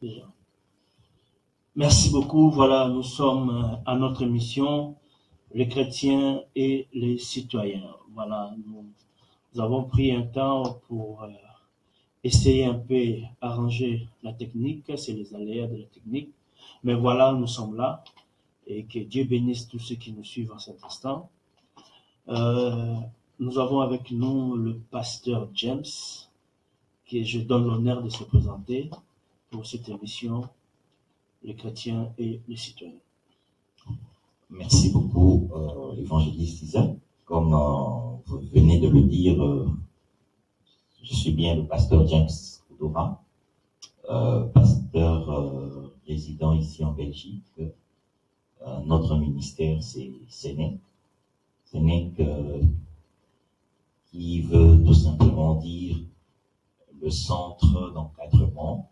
Déjà. Merci beaucoup. Voilà, nous sommes à notre émission, les chrétiens et les citoyens. Voilà, nous avons pris un temps pour essayer un peu arranger la technique, c'est les aléas de la technique. Mais voilà, nous sommes là et que Dieu bénisse tous ceux qui nous suivent en cet instant. Nous avons avec nous le pasteur James, qui je donne l'honneur de se présenter pour cette émission, les chrétiens et les citoyens. Merci beaucoup, évangéliste Isaac. Comme vous venez de le dire, je suis bien le pasteur James Koudora, pasteur résident ici en Belgique. Notre ministère, c'est Sénèque. Sénèque qui veut tout simplement dire le centre d'encadrement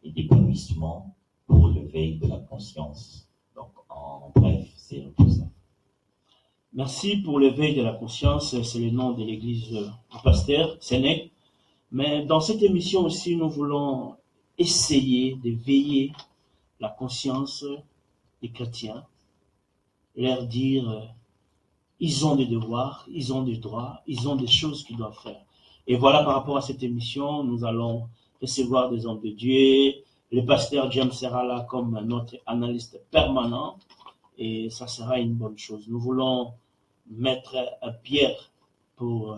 et d'épanouissement pour l'éveil de la conscience. Donc, en bref, c'est un peu ça. Merci pour l'éveil de la conscience, c'est le nom de l'église du pasteur Sénèque. Mais dans cette émission aussi, nous voulons essayer d'éveiller la conscience des chrétiens, leur dire ils ont des devoirs, ils ont des droits, ils ont des choses qu'ils doivent faire. Et voilà, par rapport à cette émission, nous allons recevoir des hommes de Dieu. Le pasteur James sera là comme notre analyste permanent et ça sera une bonne chose. Nous voulons mettre un pierre pour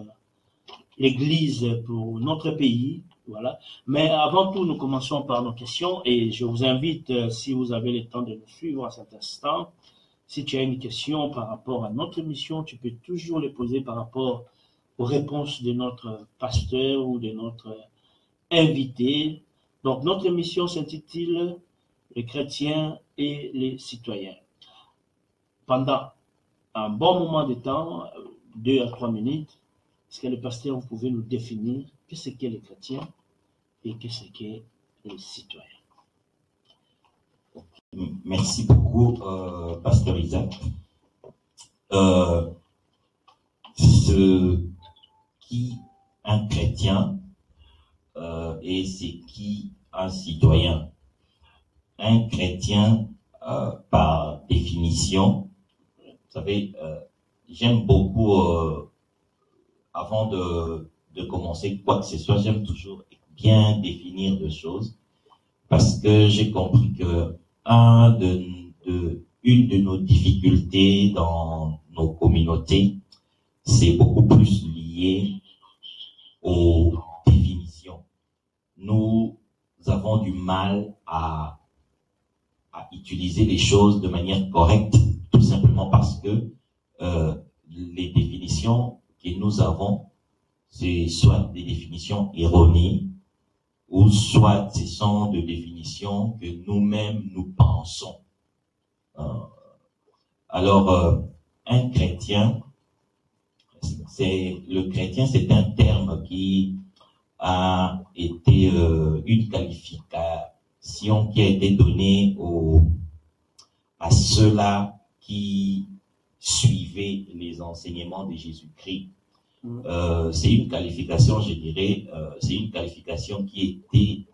l'Église, pour notre pays. Voilà. Mais avant tout, nous commençons par nos questions et je vous invite, si vous avez le temps de nous suivre à cet instant, si tu as une question par rapport à notre émission, tu peux toujours les poser par rapport aux réponses de notre pasteur ou de notre invité. Donc, notre émission s'intitule Les chrétiens et les citoyens. Pendant un bon moment de temps, 2 à 3 minutes, est-ce que le pasteur, vous pouvez nous définir qu'est-ce qu'est les chrétiens et qu'est-ce qu'est les citoyens? Merci beaucoup, pasteur Isaac. Ce qui un chrétien et c'est qui un citoyen. Un chrétien, par définition, vous savez, j'aime beaucoup, avant de commencer quoi que ce soit, j'aime toujours bien définir les choses parce que j'ai compris que une de nos difficultés dans nos communautés, c'est beaucoup plus lié aux définitions. Nous avons du mal à utiliser les choses de manière correcte, tout simplement parce que les définitions que nous avons, c'est soit des définitions erronées, ou soit ce sont des définitions que nous-mêmes nous pensons. Alors, un chrétien, le chrétien, c'est un terme qui a été une qualification qui a été donnée à ceux-là qui suivaient les enseignements de Jésus-Christ. C'est une qualification, je dirais, c'est une qualification qui a été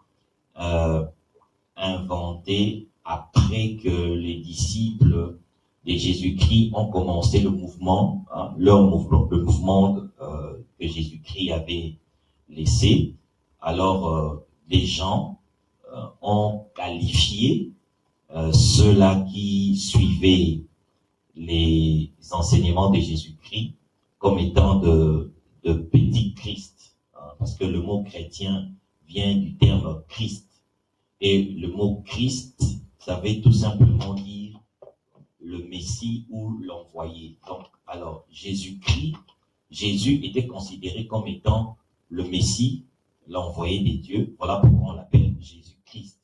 inventée après que les disciples de Jésus-Christ ont commencé le mouvement, le mouvement que Jésus-Christ avait laissé. Alors, les gens ont qualifié ceux-là qui suivaient les enseignements de Jésus-Christ comme étant de petits Christ, parce que le mot chrétien vient du terme Christ, et le mot Christ, ça veut tout simplement dire le Messie ou l'envoyé. Donc, alors, Jésus était considéré comme étant le Messie, l'envoyé des dieux, voilà pourquoi on l'appelle Jésus-Christ.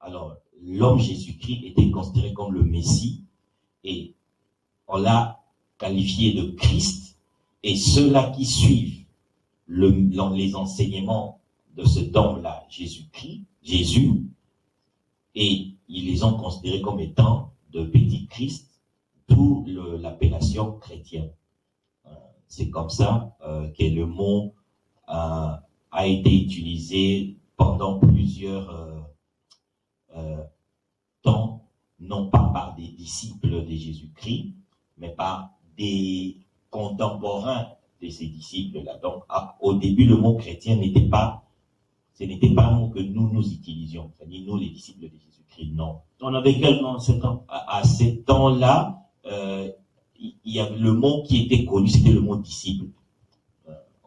Alors, l'homme Jésus-Christ était considéré comme le Messie, et on l'a qualifié de Christ, et ceux-là qui suivent les enseignements de cet homme-là, Jésus, et ils les ont considérés comme étant de petits Christ, d'où l'appellation chrétien. C'est comme ça que le mot a été utilisé pendant plusieurs tant non pas par des disciples de Jésus-Christ, mais par des contemporains de ces disciples-là. Donc, au début, le mot chrétien ce n'était pas un mot que nous utilisions, c'est-à-dire nous, les disciples de Jésus-Christ, non. On avait quel nom en ce temps? À ce temps-là, il y avait le mot qui était connu, c'était le mot disciple.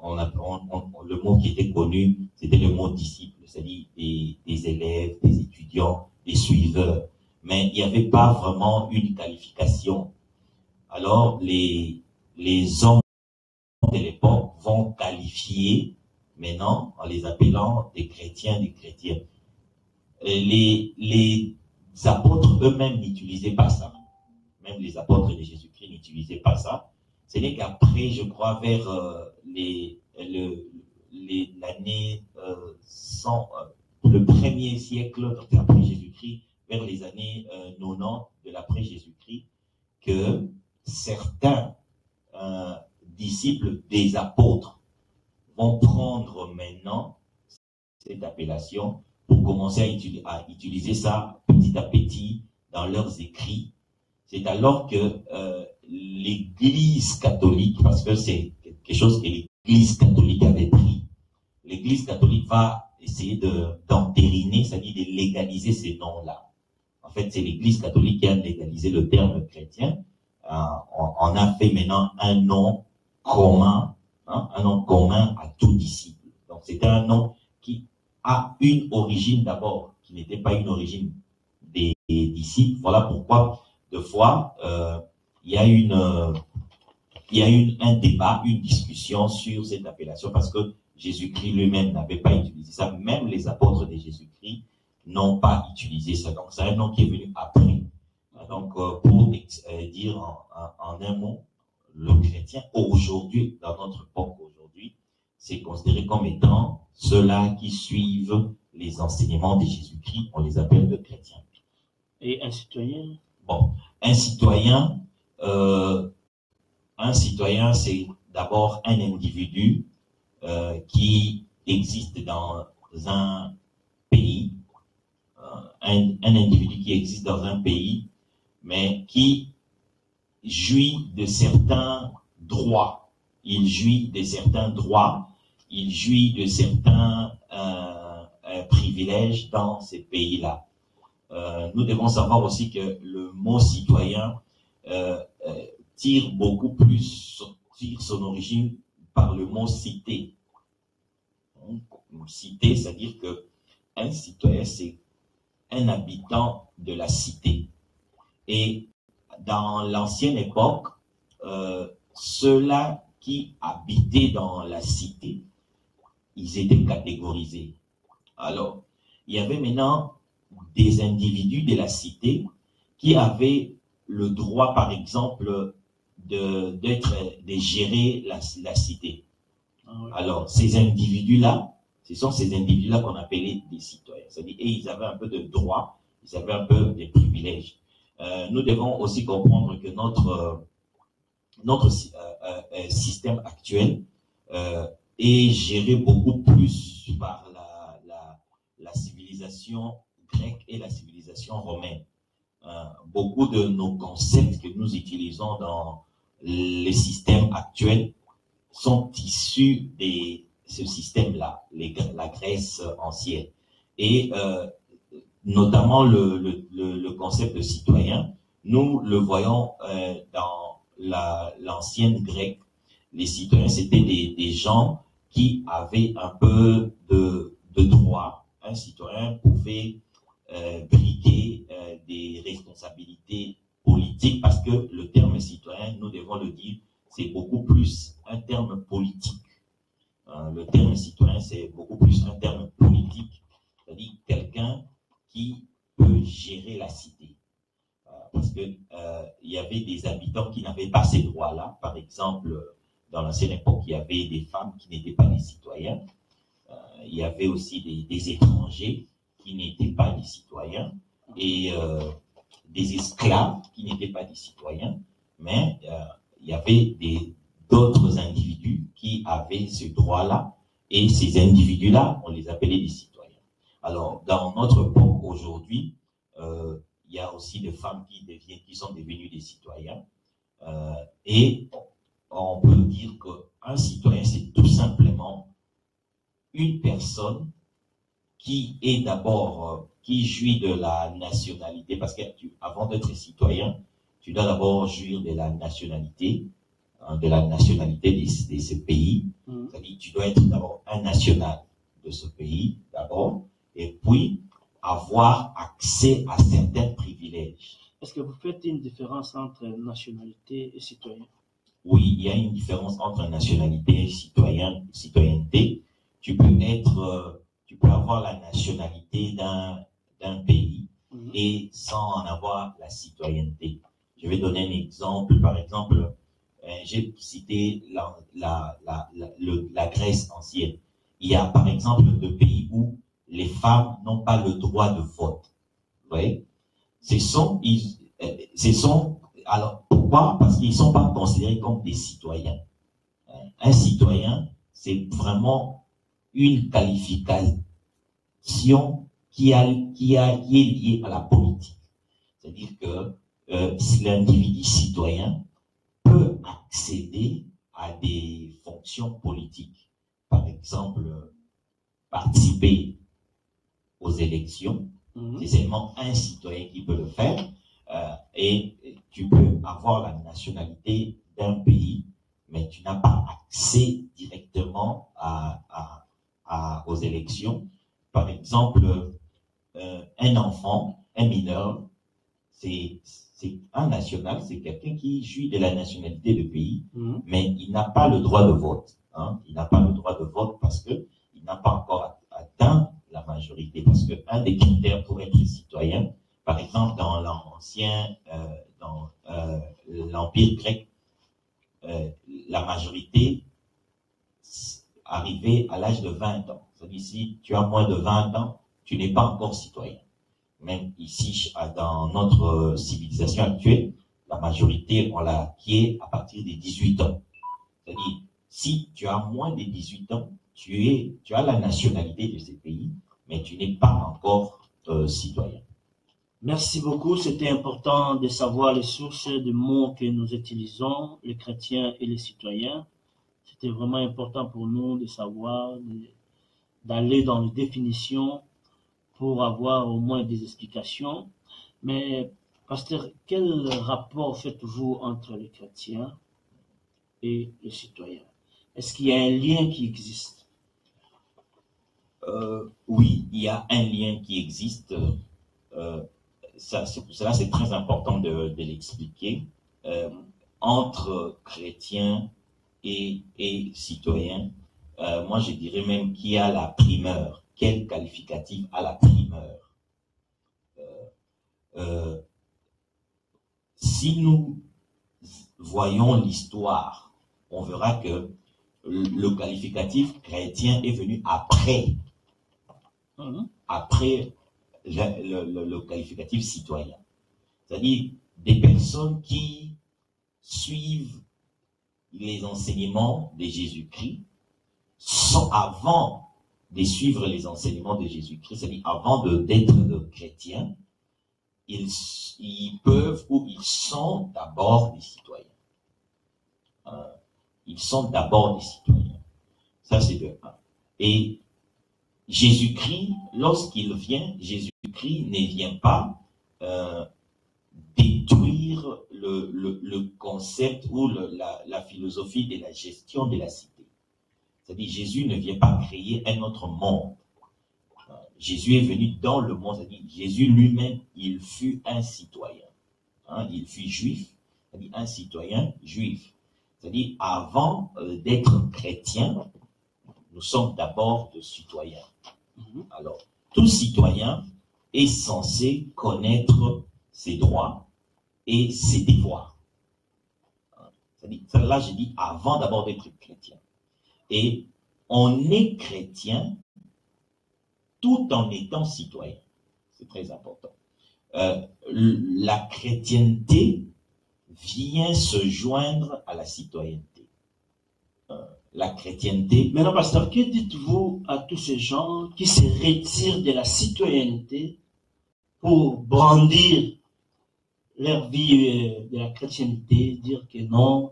Le mot qui était connu, c'était le mot disciple, c'est-à-dire des élèves, des étudiants, des suiveurs. Mais il n'y avait pas vraiment une qualification. Alors, les hommes de l'époque vont qualifier maintenant en les appelant des chrétiens, des chrétiennes. Les apôtres eux-mêmes n'utilisaient pas ça. Même les apôtres de Jésus-Christ n'utilisaient pas ça. Ce n'est qu'après, je crois, vers l'année 100, le premier siècle après Jésus-Christ, vers les années 90 de l'après Jésus-Christ, que certains disciples des apôtres vont prendre maintenant cette appellation pour commencer à utiliser ça petit à petit dans leurs écrits. C'est alors que l'Église catholique, parce que c'est quelque chose que l'Église catholique avait pris, l'Église catholique va essayer d'entériner, c'est-à-dire de légaliser ces noms-là. En fait, c'est l'Église catholique qui a légalisé le terme chrétien. On a fait maintenant un nom commun, un nom commun à tout disciple. Donc, c'était un nom qui a une origine d'abord, qui n'était pas une origine des disciples. Voilà pourquoi, de fois, il y a eu un débat, une discussion sur cette appellation, parce que Jésus-Christ lui-même n'avait pas utilisé ça. Même les apôtres de Jésus-Christ n'ont pas utilisé ça. Donc, c'est un nom qui est venu après. Donc, pour dire en un mot, le chrétien aujourd'hui, dans notre époque aujourd'hui, c'est considéré comme étant ceux-là qui suivent les enseignements de Jésus-Christ. On les appelle de chrétiens. Et un citoyen? Bon, un citoyen, c'est d'abord un individu qui existe dans un pays, un individu qui existe dans un pays, mais qui jouit de certains droits. Il jouit de certains droits, il jouit de certains privilèges dans ces pays-là. Nous devons savoir aussi que le mot citoyen tire son origine par le mot cité. Donc, cité, c'est-à-dire que un citoyen, c'est un habitant de la cité. Et dans l'ancienne époque, ceux-là qui habitaient dans la cité, ils étaient catégorisés. Alors, il y avait maintenant des individus de la cité qui avaient le droit, par exemple, de gérer la cité. Alors, ces individus-là, ce sont ces individus-là qu'on appelait des citoyens. C'est-à-dire, et ils avaient un peu de droits, ils avaient un peu de privilèges. Nous devons aussi comprendre que notre système actuel est géré beaucoup plus par la civilisation grecque et la civilisation romaine. Beaucoup de nos concepts que nous utilisons dans les systèmes actuels sont issus de ce système-là, la Grèce ancienne. Et notamment le concept de citoyen, nous le voyons dans l'ancienne grecque. Les citoyens, c'était des gens qui avaient un peu de droit. Un citoyen pouvait briguer des responsabilités politiques, parce que le terme citoyen, nous devons le dire, c'est beaucoup plus un terme politique. Le terme citoyen, c'est beaucoup plus un terme politique, c'est-à-dire quelqu'un qui peut gérer la cité. Parce que il y avait des habitants qui n'avaient pas ces droits-là. Par exemple, dans l'ancienne époque, il y avait des femmes qui n'étaient pas des citoyens. Il y avait aussi des étrangers qui n'étaient pas des citoyens, et des esclaves qui n'étaient pas des citoyens, mais il y avait d'autres individus qui avaient ce droit-là, et ces individus-là, on les appelait des citoyens. Alors, dans notre époque aujourd'hui, il y a aussi des femmes qui sont devenues des citoyens. Et on peut dire qu'un citoyen, c'est tout simplement une personne qui est d'abord, qui jouit de la nationalité, parce que avant d'être citoyen, tu dois d'abord jouir de la nationalité, de ce pays. C'est-à-dire, tu dois être d'abord un national de ce pays, d'abord, et puis avoir accès à certains privilèges. Est-ce que vous faites une différence entre nationalité et citoyen? Oui, il y a une différence entre nationalité et citoyenneté. Tu peux avoir la nationalité d'un pays et sans en avoir la citoyenneté. Je vais donner un exemple. Par exemple, j'ai cité la Grèce ancienne. Il y a par exemple deux pays où les femmes n'ont pas le droit de vote. Vous voyez? Alors, pourquoi? Parce qu'ils ne sont pas considérés comme des citoyens. Un citoyen, c'est vraiment une qualification qui est liée à la politique. C'est-à-dire que si l'individu citoyen peut accéder à des fonctions politiques, par exemple, participer aux élections, c'est seulement un citoyen qui peut le faire. Et tu peux avoir la nationalité d'un pays, mais tu n'as pas accès directement aux élections. Par exemple, un enfant, un mineur, c'est un national, c'est quelqu'un qui jouit de la nationalité du pays, mais il n'a pas le droit de vote. Il n'a pas le droit de vote parce qu'il n'a pas encore atteint la majorité. Parce qu'un des critères pour être citoyen, par exemple, dans l'Empire grec, la majorité arrivait à l'âge de 20 ans. C'est-à-dire, si tu as moins de 20 ans, tu n'es pas encore citoyen. Même ici, dans notre civilisation actuelle, la majorité, on l'a acquis à partir des 18 ans. C'est-à-dire, si tu as moins de 18 ans, tu as la nationalité de ce pays, mais tu n'es pas encore citoyen. Merci beaucoup. C'était important de savoir les sources de mots que nous utilisons, les chrétiens et les citoyens. C'était vraiment important pour nous de savoir, d'aller dans les définitions pour avoir au moins des explications. Mais, pasteur, quel rapport faites-vous entre les chrétiens et les citoyens? Est-ce qu'il y a un lien qui existe? Oui, il y a un lien qui existe. Cela, c'est très important de l'expliquer. Entre chrétiens et citoyens, moi je dirais même qu'il y a la primeur. Quel qualificatif a la primeur? Si nous voyons l'histoire, on verra que le qualificatif chrétien est venu après le qualificatif citoyen. C'est-à-dire des personnes qui suivent les enseignements de Jésus-Christ sont avant de suivre les enseignements de Jésus-Christ, c'est-à-dire avant d'être chrétiens, ils peuvent ou ils sont d'abord des citoyens. Ils sont d'abord des citoyens. Ça, c'est de 1. Et Jésus-Christ, lorsqu'il vient, Jésus-Christ ne vient pas détruire le concept ou la philosophie de la gestion de la cité. C'est-à-dire, Jésus ne vient pas créer un autre monde. Jésus est venu dans le monde, c'est-à-dire Jésus lui-même, il fut un citoyen. Il fut juif, c'est-à-dire un citoyen juif. C'est-à-dire, avant d'être chrétien, nous sommes d'abord des citoyens. Alors, tout citoyen est censé connaître ses droits et ses devoirs. C'est-à-dire, là, je dis avant d'abord d'être chrétien. Et on est chrétien tout en étant citoyen. C'est très important. La chrétienté vient se joindre à la citoyenneté. La chrétienté. Maintenant, pasteur, que dites-vous à tous ces gens qui se retirent de la citoyenneté pour brandir leur vie de la chrétienté, dire que non,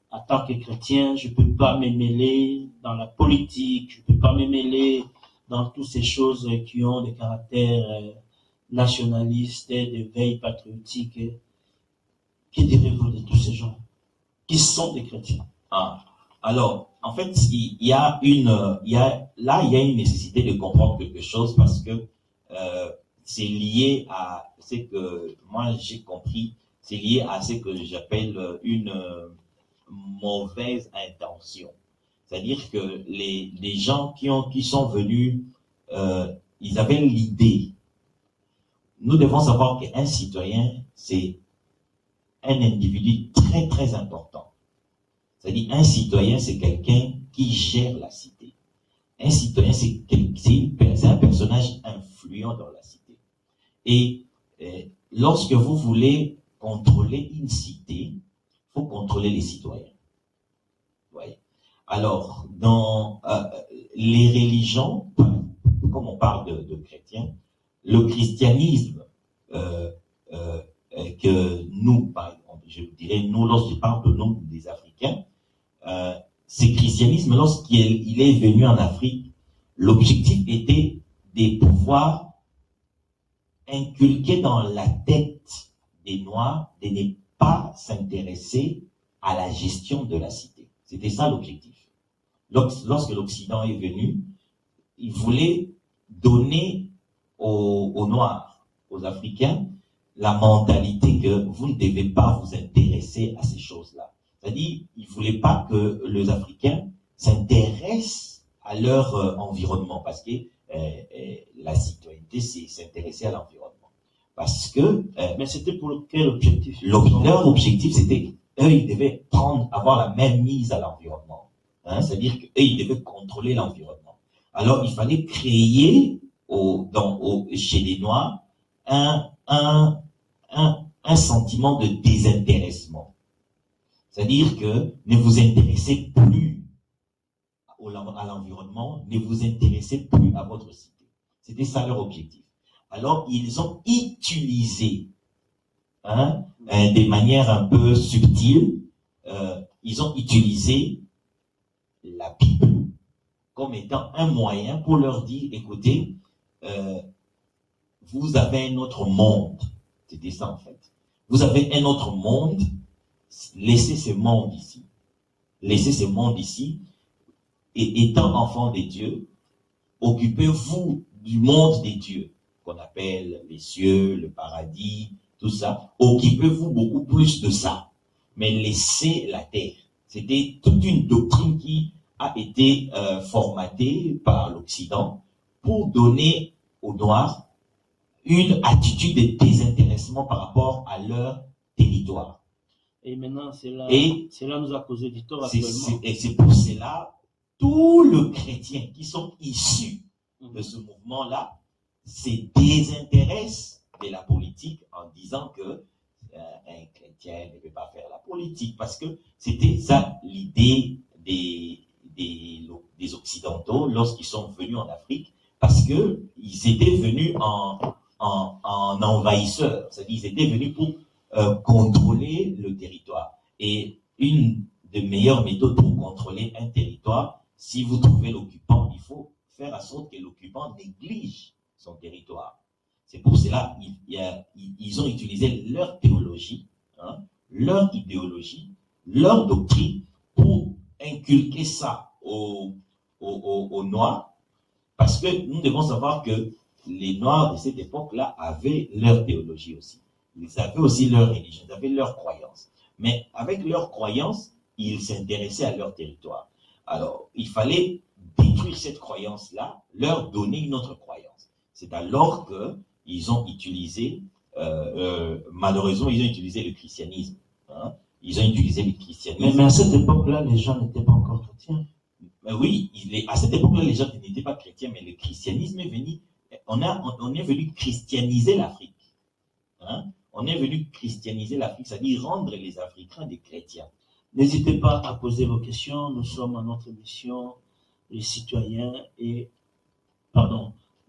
en tant que chrétien, je ne peux pas me mêler dans la politique, je ne peux pas me mêler dans toutes ces choses qui ont des caractères nationalistes, de veille patriotique. Que direz-vous de tous ces gens qui sont des chrétiens? Alors, en fait, il y a une nécessité de comprendre quelque chose parce que c'est lié à ce que moi j'ai compris, c'est lié à ce que j'appelle une mauvaise intention. C'est-à-dire que les gens qui sont venus, ils avaient l'idée. Nous devons savoir qu'un citoyen, c'est un individu très très important. C'est-à-dire un citoyen, c'est quelqu'un qui gère la cité. Un citoyen, c'est un personnage influent dans la cité. Et lorsque vous voulez contrôler une cité, il faut contrôler les citoyens. Ouais. Alors, dans les religions, comme on parle de chrétiens, le christianisme que nous, par exemple, je dirais nous, lorsque je parle de nous, des Africains, ce christianisme, lorsqu'il est venu en Afrique, l'objectif était de pouvoir inculquer dans la tête des Noirs de ne pas s'intéresser à la gestion de la cité. C'était ça l'objectif. Lorsque l'Occident est venu, il voulait donner aux Noirs, aux Africains, la mentalité que vous ne devez pas vous intéresser à ces choses-là. C'est-à-dire, il ne voulait pas que les Africains s'intéressent à leur environnement, parce que la citoyenneté, c'est s'intéresser à l'environnement. Parce que... mais c'était pour quel objectif? Leur objectif, c'était, eux, ils devaient avoir la même mise à l'environnement. Hein, c'est-à-dire qu'eux, ils devaient contrôler l'environnement. Alors, il fallait créer chez les Noirs un sentiment de désintéressement. C'est-à-dire que ne vous intéressez plus à l'environnement, ne vous intéressez plus à votre cité. C'était ça leur objectif. Alors, ils ont utilisé, de manière un peu subtile, ils ont utilisé la Bible comme étant un moyen pour leur dire, écoutez, vous avez un autre monde. C'était ça en fait. Vous avez un autre monde, laissez ce monde ici. Laissez ce monde ici, et étant enfant des dieux, occupez-vous du monde des dieux, qu'on appelle les cieux, le paradis, tout ça. Occupez-vous beaucoup plus de ça, mais laissez la terre. C'était toute une doctrine qui a été formatée par l'Occident pour donner aux Noirs une attitude de désintéressement par rapport à leur territoire. Et maintenant, cela nous a causé du tort actuellement. Et c'est pour cela, tous les chrétiens qui sont issus de ce mouvement-là se désintéressent de la politique en disant que un chrétien ne peut pas faire la politique, parce que c'était ça l'idée des Occidentaux lorsqu'ils sont venus en Afrique, parce que ils étaient venus en envahisseurs, c'est-à-dire ils étaient venus pour contrôler le territoire. Et une des meilleures méthodes pour contrôler un territoire, si vous trouvez l'occupant, il faut faire en sorte que l'occupant néglige son territoire. C'est pour cela ils ont utilisé leur théologie, leur idéologie, leur doctrine pour inculquer ça aux Noirs, parce que nous devons savoir que les Noirs de cette époque-là avaient leur théologie aussi. Ils avaient aussi leur religion, ils avaient leurs croyances. Mais avec leurs croyances, ils s'intéressaient à leur territoire. Alors, il fallait détruire cette croyance-là, leur donner une autre croyance. C'est alors qu'ils ont utilisé, malheureusement, ils ont utilisé le christianisme. Ils ont utilisé le christianisme. Mais à cette époque-là, les gens n'étaient pas encore chrétiens. Oui, à cette époque-là, les gens n'étaient pas chrétiens, mais le christianisme est venu. On est venu christianiser l'Afrique. On est venu christianiser l'Afrique, c'est-à-dire rendre les Africains des chrétiens. N'hésitez pas à poser vos questions. Nous sommes à notre émission, les citoyens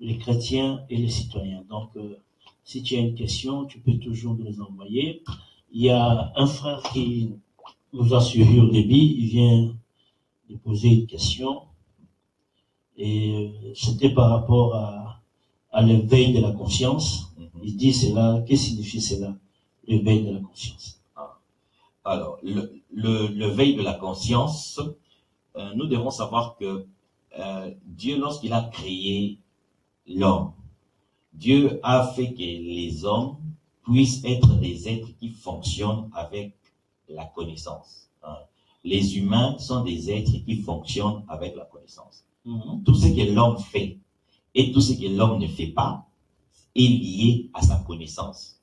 les chrétiens et les citoyens. Donc, Si tu as une question, tu peux toujours nous les envoyer. Il y a un frère qui nous a suivi au début, il vient de poser une question. Et c'était par rapport à l'éveil de la conscience. Il dit cela, qu'est-ce que signifie cela, l'éveil de la conscience? Alors, le veille de la conscience, nous devons savoir que Dieu, lorsqu'il a créé l'homme, Dieu a fait que les hommes puissent être des êtres qui fonctionnent avec la connaissance. Les humains sont des êtres qui fonctionnent avec la connaissance. Tout ce que l'homme fait et tout ce que l'homme ne fait pas est lié à sa connaissance.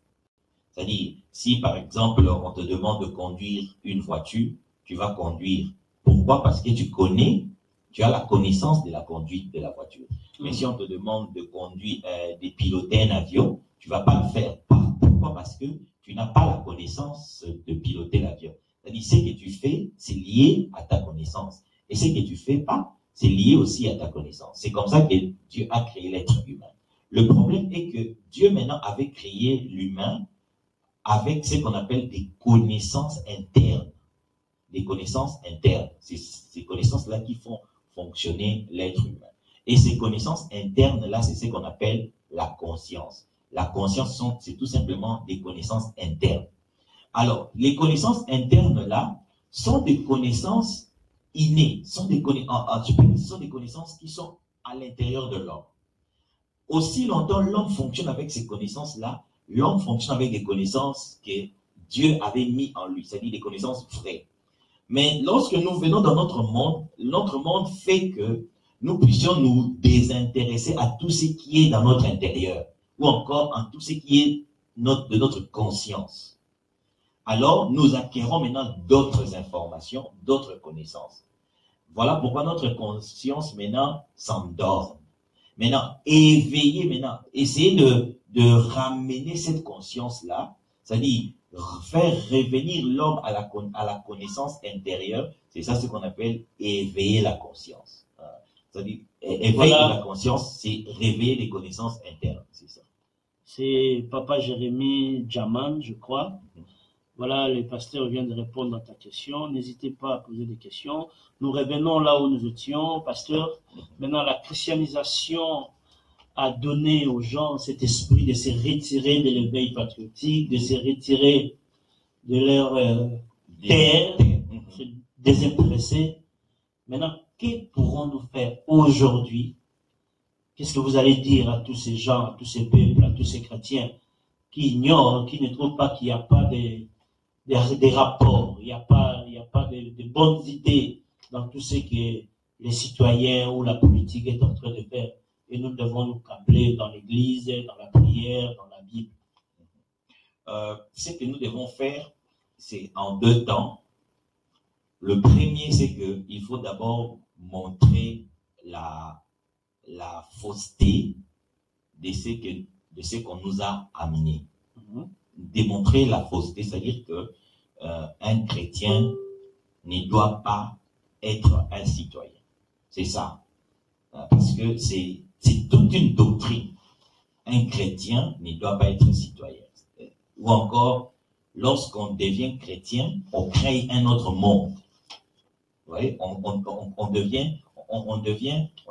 C'est-à-dire, si par exemple, on te demande de conduire une voiture, tu vas conduire. Pourquoi? Parce que tu connais, tu as la connaissance de la conduite de la voiture. Mais si on te demande de conduire, de piloter un avion, tu ne vas pas le faire. Pourquoi? Parce que tu n'as pas la connaissance de piloter l'avion. C'est-à-dire, ce que tu fais, c'est lié à ta connaissance. Et ce que tu ne fais pas, c'est lié aussi à ta connaissance. C'est comme ça que Dieu a créé l'être humain. Le problème est que Dieu maintenant avait créé l'humain avec ce qu'on appelle des connaissances internes. Des connaissances internes. C'est ces connaissances-là qui font fonctionner l'être humain. Et ces connaissances internes-là, c'est ce qu'on appelle la conscience. La conscience, c'est tout simplement des connaissances internes. Alors, les connaissances internes-là sont des connaissances innées, sont des connaissances qui sont à l'intérieur de l'homme. Aussi longtemps l'homme fonctionne avec ces connaissances-là, l'homme fonctionne avec des connaissances que Dieu avait mis en lui, c'est-à-dire des connaissances vraies. Mais lorsque nous venons dans notre monde fait que nous puissions nous désintéresser à tout ce qui est dans notre intérieur, ou encore à tout ce qui est de notre conscience. Alors, nous acquérons maintenant d'autres informations, d'autres connaissances. Voilà pourquoi notre conscience maintenant s'endort. Maintenant, éveiller maintenant, essayer de ramener cette conscience-là, c'est-à-dire faire revenir l'homme à la connaissance intérieure, c'est ça ce qu'on appelle éveiller la conscience. C'est-à-dire, éveiller la conscience, c'est réveiller les connaissances internes, c'est ça. C'est Papa Jérémie Djaman, je crois. Voilà, le pasteur vient de répondre à ta question. N'hésitez pas à poser des questions. Nous revenons là où nous étions, pasteur. Maintenant, la christianisation a donné aux gens cet esprit de se retirer de l'éveil patriotique, de se retirer de leur terre, se désintéresser. Maintenant, que pourrons-nous faire aujourd'hui? Qu'est-ce que vous allez dire à tous ces gens, à tous ces peuples, à tous ces chrétiens qui ignorent, qui ne trouvent pas qu'il n'y a pas des rapports, il n'y a pas de bonnes idées dans tout ce que les citoyens ou la politique est en train de faire. Et nous devons nous câbler dans l'église, dans la prière, dans la Bible. Ce que nous devons faire, c'est en deux temps. Le premier, c'est qu'il faut d'abord montrer la fausseté de ce qu'on nous a amené. Démontrer la fausseté, c'est-à-dire que un chrétien ne doit pas être un citoyen. C'est ça. Parce que c'est toute une doctrine. Un chrétien ne doit pas être citoyen. Ou encore, lorsqu'on devient chrétien, on crée un autre monde. Vous voyez, on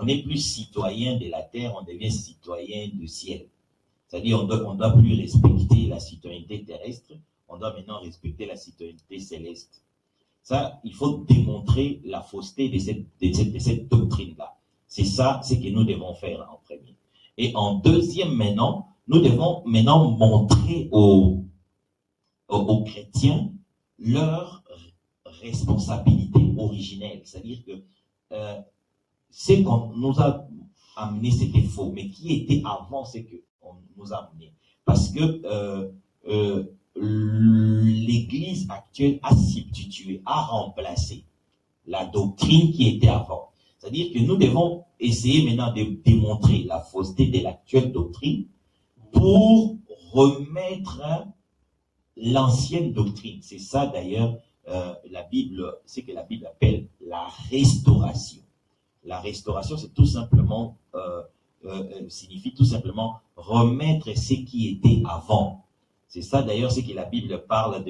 n'est plus citoyen de la terre, on devient citoyen du ciel. C'est-à-dire, on doit plus respecter la citoyenneté terrestre, on doit maintenant respecter la citoyenneté céleste. Ça, il faut démontrer la fausseté de cette doctrine-là. C'est ça, ce que nous devons faire en premier. Et en deuxième, maintenant, nous devons maintenant montrer aux chrétiens leur responsabilité originelle. C'est-à-dire que ce qu'on nous a amené, c'était faux. Mais qui était avant ce qu'on nous a amené? Parce que l'Église actuelle a substitué, a remplacé la doctrine qui était avant. C'est-à-dire que nous devons essayer maintenant de démontrer la fausseté de l'actuelle doctrine pour remettre l'ancienne doctrine. C'est ça d'ailleurs la Bible, c'est que la Bible appelle la restauration. La restauration, c'est tout simplement signifie tout simplement remettre ce qui était avant. C'est ça d'ailleurs ce que la Bible parle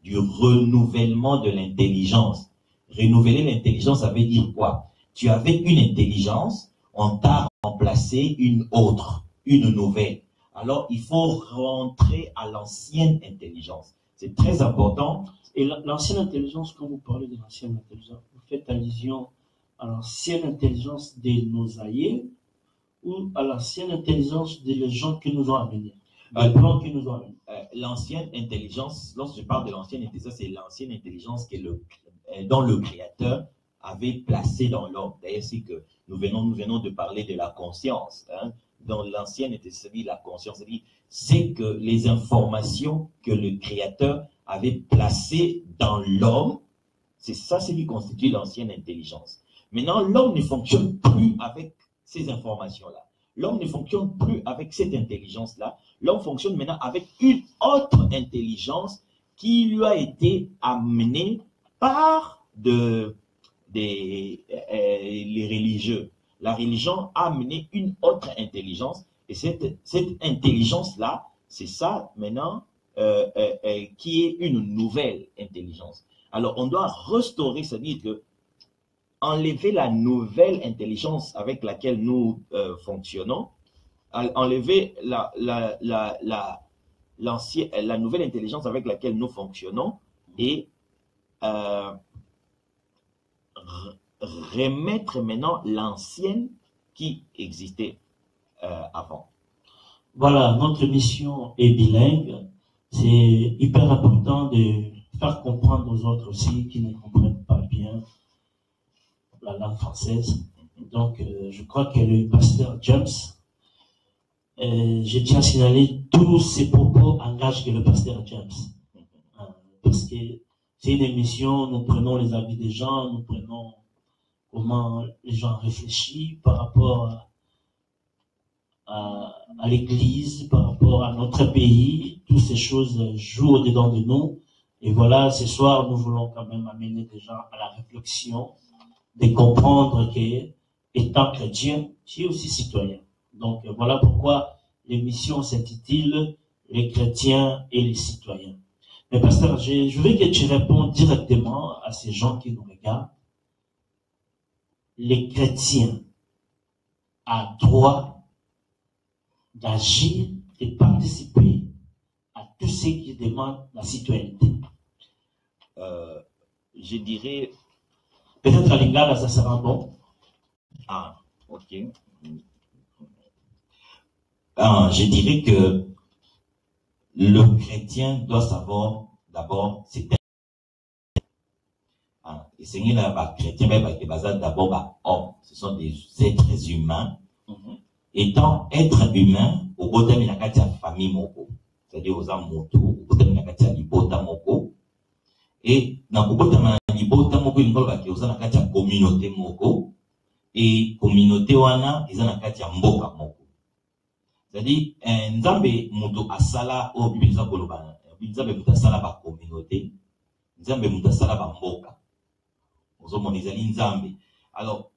du renouvellement de l'intelligence. Renouveler l'intelligence, ça veut dire quoi? Tu avais une intelligence, on t'a remplacé une autre, une nouvelle. Alors, il faut rentrer à l'ancienne intelligence. C'est très important. Et l'ancienne intelligence, quand vous parlez de l'ancienne intelligence, vous faites allusion à l'ancienne intelligence de nos aïeux ou à l'ancienne intelligence des gens qui nous ont amenés, les plans qui nous ont amenés. L'ancienne intelligence, lorsque je parle de l'ancienne intelligence, c'est l'ancienne intelligence dont le Créateur avait placé dans l'homme. D'ailleurs, c'est que nous venons de parler de la conscience. Hein. Dans l'ancienne intelligence, la conscience, c'est que les informations que le Créateur avait placées dans l'homme, c'est ça, ce qui constitue l'ancienne intelligence. Maintenant, l'homme ne fonctionne plus avec ces informations-là. L'homme ne fonctionne plus avec cette intelligence-là. L'homme fonctionne maintenant avec une autre intelligence qui lui a été amenée par les religieux. La religion a amené une autre intelligence et cette intelligence-là, c'est ça maintenant qui est une nouvelle intelligence. Alors, on doit restaurer, c'est-à-dire que enlever la nouvelle intelligence avec laquelle nous fonctionnons, enlever la nouvelle intelligence avec laquelle nous fonctionnons et remettre maintenant l'ancienne qui existait avant. Voilà, notre mission est bilingue. C'est hyper important de faire comprendre aux autres aussi qui ne comprennent pas bien la langue française. Donc, je crois que le pasteur James, je tiens à signaler tous ces propos engagent que le pasteur James. Parce que c'est une émission, nous prenons les avis des gens, nous prenons comment les gens réfléchissent par rapport à l'Église, par rapport à notre pays. Toutes ces choses jouent au-dedans de nous. Et voilà, ce soir, nous voulons quand même amener des gens à la réflexion, de comprendre que, étant chrétien, tu es aussi citoyen. Donc, voilà pourquoi l'émission s'intitule « Les chrétiens et les citoyens ». Mais pasteur, je veux que tu répondes directement à ces gens qui nous regardent. Les chrétiens ont droit d'agir et participer à tout ce qui demande la citoyenneté. Je dirais... Peut-être à l'Ingala, ça sera bon. Ah, ok. Je dirais que le chrétien doit savoir d'abord, c'est et c'est un chrétien, d'abord, homme. Ce sont des êtres humains. Étant être humain, au bout de la famille moko, c'est-à-dire aux amotos, au bout de la libota moko, et dans le bout de la libota moko, il y a une communauté moko, et communauté wana, il y a une mboka moko. C'est-à-dire, nzambe muto asala o bibiliza kolobana, nzambe muto asala ba communauté, nzambe muto asala ba mboka. Ozomona ezali nzambe. Alors,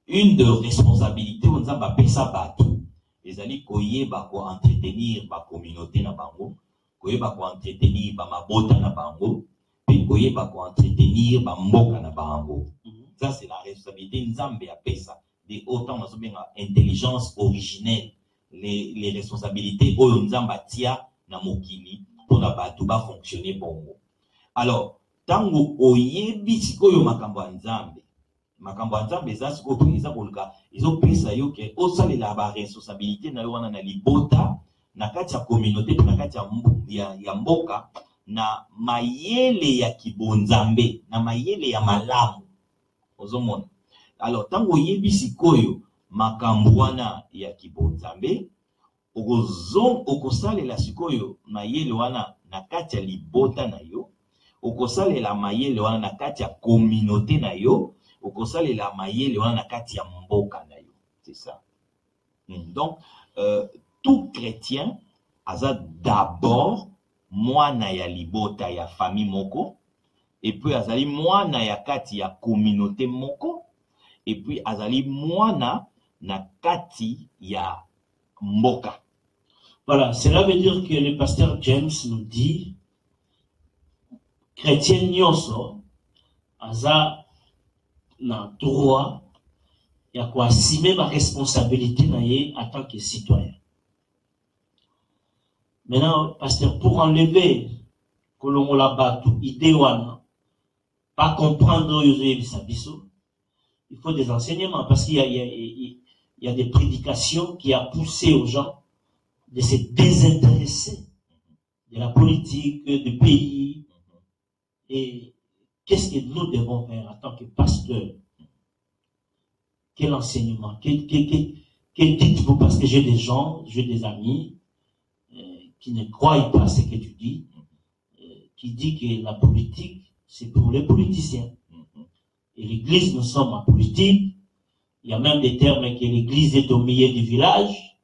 une de responsabilités on nzambe apesa bato, ezali koyeba ko entretenir ba communauté na bango, koyeba ko entretenir ba mabota na bango, puis koyeba ko entretenir ba mboka na bango. Ça c'est la responsabilité nzambe apesa. De autant on a intelligence originelle. Les responsabilités oyo nzamba tia na mokili pour na bato ba fonctionner bongo. Alors, tango oyebi sikoyo makambo ya nzambe eza sikoyo eza koluka ezopesa yo ke osalela ba responsabilité na yo wana na libota na kati ya communauté na kati ya mboka na mayele ya kibonzambe na mayele ya malamu ozomona. Alors, tango oyebi sikoyo makambo wana ya kibonzambe okosalela sikoyo mayele wana na kati ya libota na yo, okosalela mayele wana na kati ya communauté na yo, okosalela mayele wana na kati ya mboka na yo. C'est ça. Donc, tout chrétien a d'abord mwana ya libota ya famille moko, et puis azali mwana ya kati ya communauté moko, et puis azali mwana na kati ya mboka. Voilà, cela veut dire que le pasteur James nous dit, chrétien nyonso, aza na droit, ya ko assumer ma responsabilité na ye en tant que citoyen. Maintenant, pasteur, pour enlever kolongola batu idée wana, pas comprendre il faut des enseignements parce qu'il y a des prédications qui a poussé aux gens de se désintéresser de la politique, du pays. Et qu'est-ce que nous devons faire en tant que pasteurs? Quel enseignement? Que dites-vous? Parce que j'ai des gens, j'ai des amis qui ne croient pas à ce que tu dis, qui dit que la politique, c'est pour les politiciens. Et l'église, nous sommes en politique. Il y a même des termes que l'église est au milieu du village,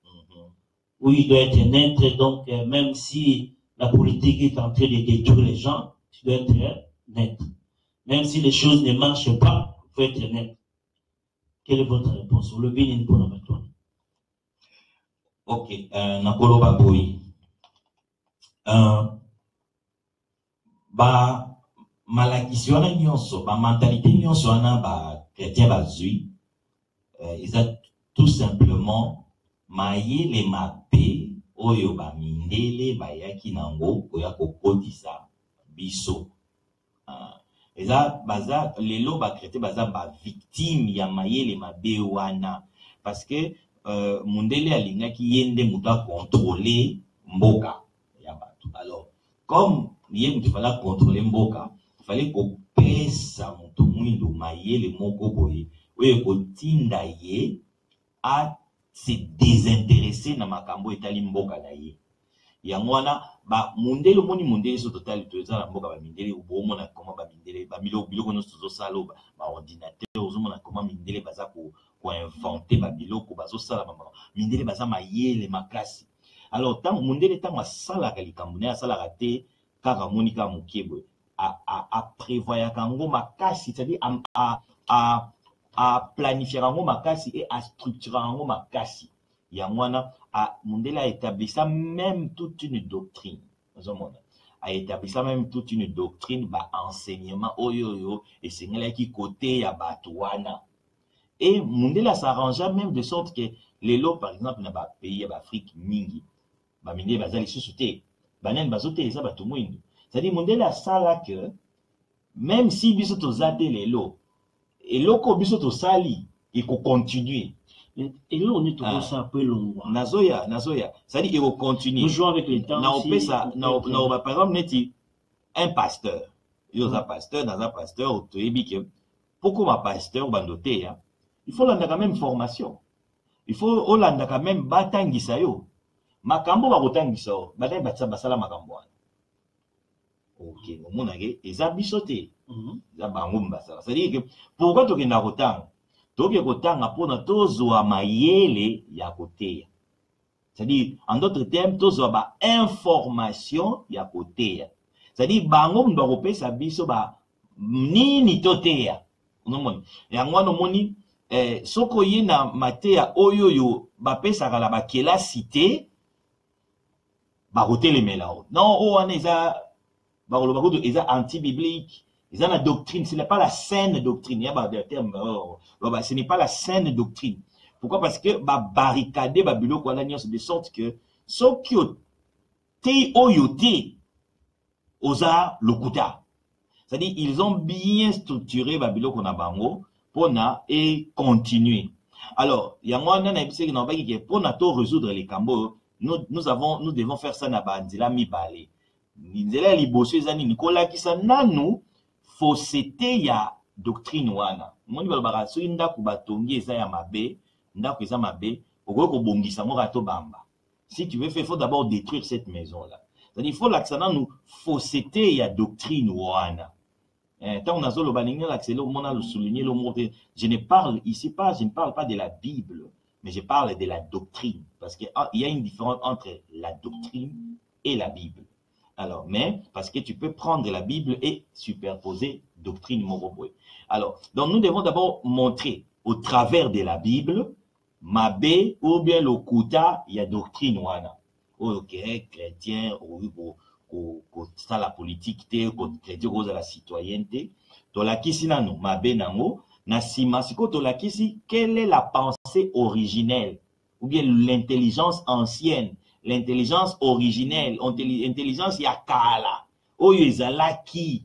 où il doit être neutre. Donc, même si la politique est en train de détruire les gens, tu dois être neutre. Même si les choses ne marchent pas, il faut être neutre. Quelle est votre réponse? Le bien est pour la bataille. Ok, Nakoloba Boy. Malakisi wana nyonso, mentalité nyonso wana chrétien bazui, ils ont tout simplement mayele mabe oyo mindele bayaki nango oya kokotisa biso. Eza baza lelo chrétien baza victime ya mayele mabe wana parce que mundele alingaki yende muta contrôler mboka ya batu. Alors comme yende fallait contrôler mboka, il fallait qu'on pesa mutu mwindu mayele moko boye oyo kotinda ye a se désintéresser na makambo etali mboka na ye. Yango wana mundele moni mundele so total toza na mboka mindele ubomona koma mindele biloko no sozo salo ordinateur ozomona koma mindele baza ko inventer biloko bazo sala mindele baza mayele makasi. Alors tant mundele tant masala ka likambo na sala raté kaka moni ka mukebo a prévoyaka ngo makasi, c'est-à-dire a planifier ngo makasi et à structurer ngo makasi. Yamwana a Mundele a établi ça même toute une doctrine. A établi ça même toute une doctrine, enseignement oyo et c'est qui côté ya batouana. Et Mundele s'arrangea même de sorte que les lots par exemple na pays d'Afrique mingi Mundele bazali société banen bazote ça batumwindu. C'est-à-dire Mundele a ça là que même si biso tozate les lots et loko biso to sali il faut continuer. Et là, on est toujours ça un peu long. Nazoya. C'est-à-dire, il faut continuer. Nous jouons avec les temps. Par exemple, un pasteur. Il y a un pasteur, dans un pasteur, pourquoi ma pasteur, il faut l'en même formation. Il faut l'en quand même batangisa yo. Makambo ba botangisa yo. Badai batsa basala makambo. Ok, au monde et ça bisoté. Ça bangum basala. C'est-à-dire que pourquoi tu na rotang? Toke kotanga pona tozwa mayele ya koteya. C'est-à-dire, en d'autres termes, tozwa information ya koteya. C'est-à-dire, bango mdo kopesa biso nini toteya. Unomoni. Yango wana moni soko ye na mateya oyoyo bapesaka la bakela cité bakotelemela. Non, o wana eza bakoloba eza anti-biblique. Ils ont la doctrine, ce n'est pas la saine doctrine. Il y a des termes, ce n'est pas la saine doctrine. Pourquoi? Parce que barricader Babylone quoi de sorte que ceux qui ont été oyoté osa lokuta. C'est-à-dire ils ont bien structuré Babylone qu'on a bango pour et continuer. Alors, il y a moi qui pour résoudre les cambos, nous devons faire ça na bandila mi balé. Nzela liboso ezani Nicolas qui sa nanu fausseté ya doctrine wana. Moni balobaka so ndaku batongi eza ya mabe, ndaku eza mabe, okoko bongisa mo rato bamba. Si tu veux faire, il faut d'abord détruire cette maison là. C'est-à-dire il faut l'accent nous fausseté ya doctrine wana. Tant on a zolo balinga l'accélé on a le souligner le mot. Je ne parle pas de la Bible, mais je parle de la doctrine parce qu'il y a une différence entre la doctrine et la Bible. Alors, mais, parce que tu peux prendre la Bible et superposer doctrine moroboy. Alors, donc nous devons d'abord montrer au travers de la Bible mabe ou bien le kuta il y a doctrine wana ok chrétien ou ça la politique te chrétien cause la citoyenneté to la kisi nanu mabe nango na sima siko to la kisi quelle est la pensée originelle ou bien l'intelligence ancienne l'intelligence originelle intelligence ya kala oyo ezalaki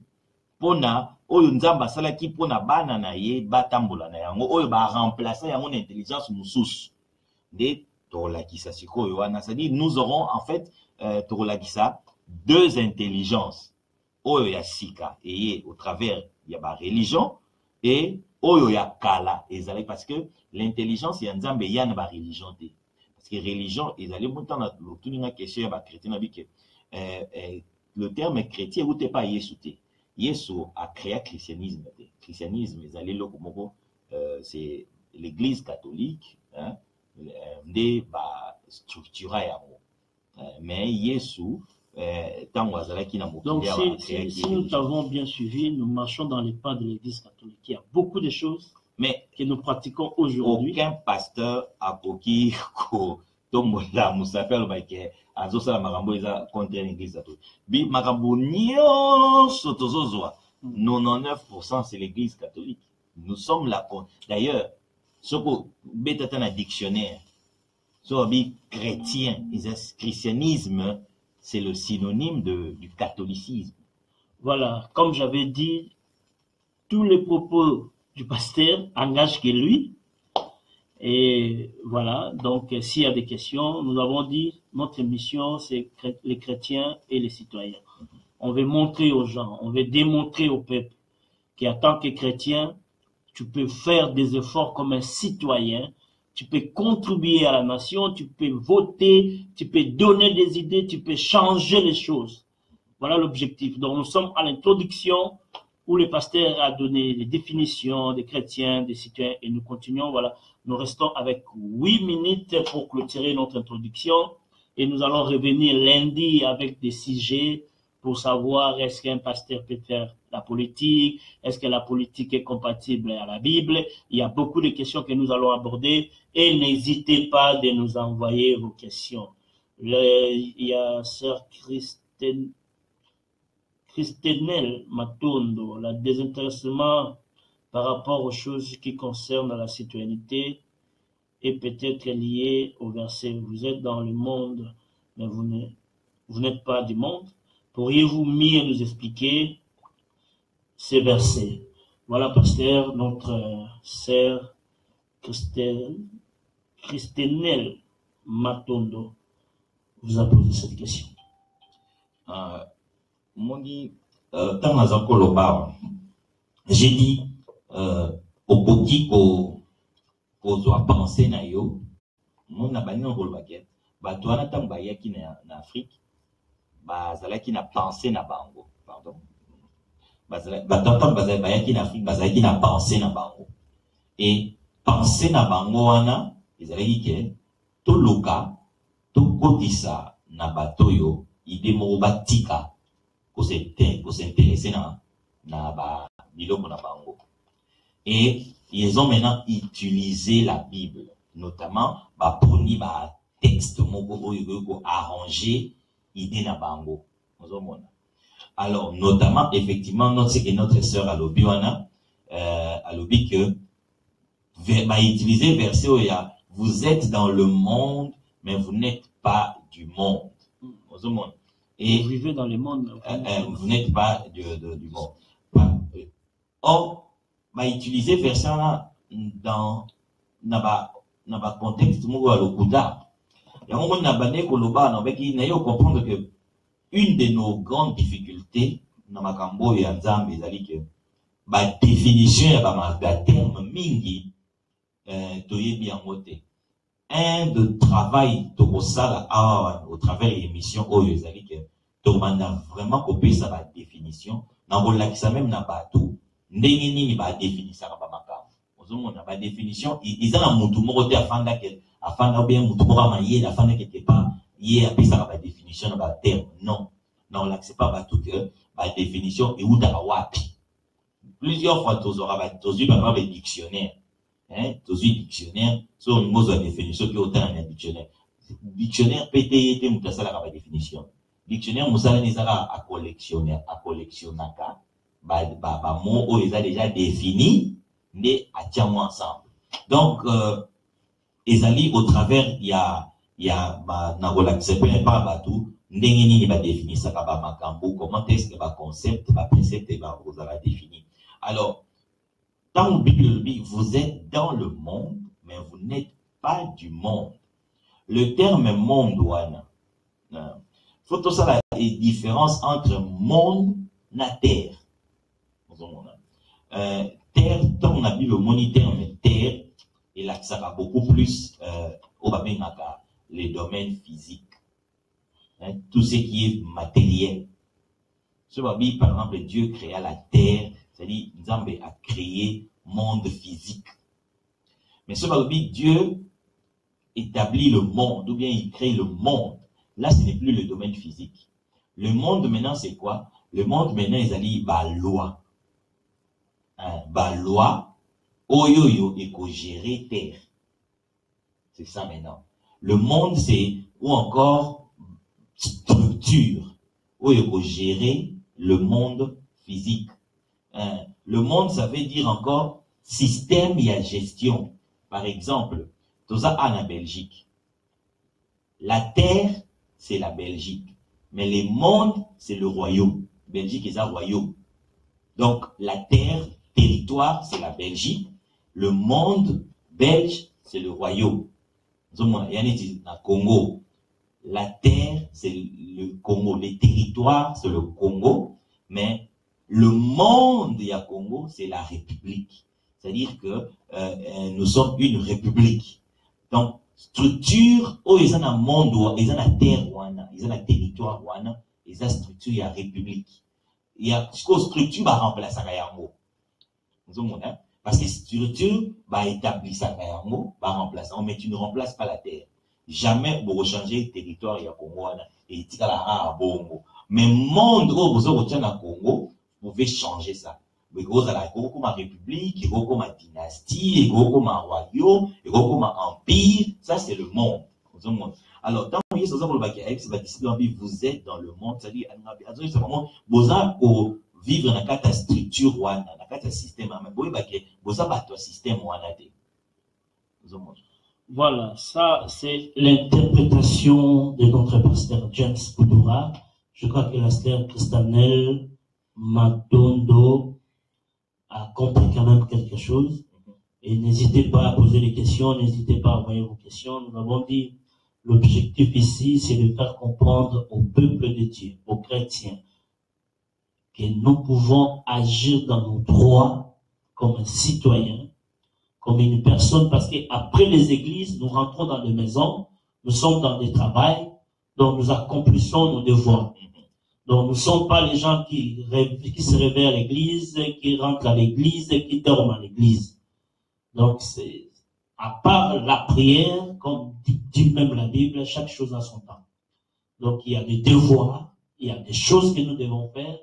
pona oyo nzamba asalaki pona bana na ye batambola na yango oyo ba remplacer yango na intelligence mususu nde tolakisa sikoyo wana c'est-à-dire nous aurons en fait tolakisa deux intelligences oyo ya sika eye au travers ya ba religion et oyo ya kala ezalaki parce que l'intelligence ya nzambe ya na ba religion te parce que religion ezali montana lotuninga question ya ba chrétien na bike le terme chrétien ou te pas yesu te yesu a créé le christianisme. Le christianisme, c'est l'église catholique, hein, des structures. Mais yesu, donc si nous avons bien suivi, nous marchons dans les pas de l'église catholique. Il y a beaucoup de choses que nous pratiquons aujourd'hui. Aucun pasteur a coquille tombola musafel baike azosala makambo eza contre l'église catholique bi makambo nyonso tozozoa 99% c'est l'église catholique. Nous sommes là d'ailleurs soko betata na dictionnaire so bi chrétien christianisme c'est le synonyme du catholicisme. Voilà, comme j'avais dit, tous les propos du pasteur engagent que lui. Et voilà, donc s'il y a des questions, nous avons dit, notre mission, c'est les chrétiens et les citoyens. On veut montrer aux gens, on veut démontrer au peuple qu'en tant que chrétien, tu peux faire des efforts comme un citoyen, tu peux contribuer à la nation, tu peux voter, tu peux donner des idées, tu peux changer les choses. Voilà l'objectif. Donc nous sommes à l'introduction où le pasteur a donné les définitions des chrétiens, des citoyens, et nous continuons, voilà. Nous restons avec 8 minutes pour clôturer notre introduction et nous allons revenir lundi avec des sujets pour savoir est-ce qu'un pasteur peut faire la politique, est-ce que la politique est compatible à la Bible. Il y a beaucoup de questions que nous allons aborder et n'hésitez pas de nous envoyer vos questions. Il y a sœur Christenel Matondo, le désintéressement par rapport aux choses qui concernent la citoyenneté est peut-être lié au verset. Vous êtes dans le monde, mais vous n'êtes pas du monde. Pourriez-vous mieux nous expliquer ces versets? Voilà, pasteur, notre sœur Christenel Matondo vous a posé cette question. J'ai dit au petit qu'on doit penser na yo mon abani on rôle baguette batoana tamba yaki na Afrique bazalaki na penser na bango pardon batata bazalaki yaki na Afrique bazalaki na penser na bango et penser na bango wana ezalaki ke to loka to kotisa na batoyo ide mo batika ko s'intéresser na ba biloko na bango. Et ils ont maintenant utilisé la Bible, notamment pour ni ba texte moko arrangé idée na bango. Alors notamment effectivement notre sœur Alobiwana Alobi que va utiliser verset où il y a vous êtes dans le monde mais vous n'êtes pas du monde. Et vous vivez dans le monde. Vous n'êtes pas du monde. Or va utiliser verset là dans na contexte mo à lokuta ya ngo na bane ko loba na beki na yo comprendre que une de nos grandes difficultés na makambo ya nzambe ezali que ba définition ya ba terme mingi toyebi yango te un de travail to kosala au travers l'émission oyo ezali que to manda vraiment kopesa ba définition na bolakisa même na bato ndenge nini ba définissaka ba makambo ozomona ba définition izana mutu moko te afanda bien mutu moko maye afanda quelque part yé apesa ba définition na ba terme non on l'accepte pas bato que ba définition et uta wapi plusieurs fois tozora ba tozu par le dictionnaire hein, tous les dictionnaires, sur une mot de définition qui est autant un dictionnaire. Dictionnaire PTT, nous ça la définition. Dictionnaire, nous allons à collectionner, à collectionnaka, mots ils ont déjà défini, mais à tiens ensemble. Donc, ils au travers, il y a, na relaxer pas batou, n'engeni ba définir ça ba makambo, comment est-ce que ba concept, ba précepte ba vous allez définir. Alors, dans la Bible, vous êtes dans le monde, mais vous n'êtes pas du monde. Le terme monde, faut tout ça la différence entre monde et terre. Terre, dans la Bible, le terme terre, et là, ça va beaucoup plus au Babengaka, les domaines physiques. Hein, tout ce qui est matériel. Ce Babi, par exemple, Dieu créa la terre, c'est-à-dire, Nzambe a créé monde physique. Mais ce Babi, Dieu établit le monde, ou bien il crée le monde. Là, ce n'est plus le domaine physique. Le monde maintenant, c'est quoi? Le monde maintenant, ils allaient loi. Loi, oyoyo, et qu'on gérer terre. C'est ça maintenant. Le monde, c'est, ou encore, structure, où il faut gérer le monde physique. Le monde, ça veut dire encore système et gestion. Par exemple, tout ça en Belgique. La terre, c'est la Belgique. Mais le monde, c'est le royaume. Belgique est un royaume. Donc, la terre, territoire, c'est la Belgique. Le monde belge, c'est le royaume. Il y a un Congo. La terre, c'est le Congo. Les territoires, c'est le Congo. Mais le monde du Congo, c'est la République. C'est-à-dire que nous sommes une république. Donc, structure, ils ont un monde, ils ont la terre, ils ont un territoire, ils ont structure, il y a république. Il y a structure, va remplacer un mot. Parce que structure, va établir ça, va remplacer. Mais tu ne remplaces pas la terre. Jamais vous changer le territoire ya Congo et il la bongo. Mais monde où vous avez au Congo, vous pouvez changer ça. Vous avez comme ma république, comme ma dynastie, comme ma royaume, comme ma empire. Ça c'est le monde. Alors tant que vous êtes dans le monde, c'est-à-dire vous avez vivre dans la structure dans la système. Vous avez un système Voilà, ça c'est l'interprétation de notre pasteur James Koudoura. Je crois que la sœur Christanelle Matondo a compris quand même quelque chose. Et n'hésitez pas à poser des questions, n'hésitez pas à envoyer vos questions. Nous avons dit, l'objectif ici, c'est de faire comprendre au peuple de Dieu, aux chrétiens, que nous pouvons agir dans nos droits comme un citoyen, comme une personne, parce qu'après les églises, nous rentrons dans les maisons, nous sommes dans des travails, donc nous accomplissons nos devoirs. Donc nous ne sommes pas les gens qui se réveillent à l'église, qui rentrent à l'église, qui dorment à l'église. Donc c'est, à part la prière, comme dit même la Bible, chaque chose a son temps. Donc il y a des devoirs, il y a des choses que nous devons faire,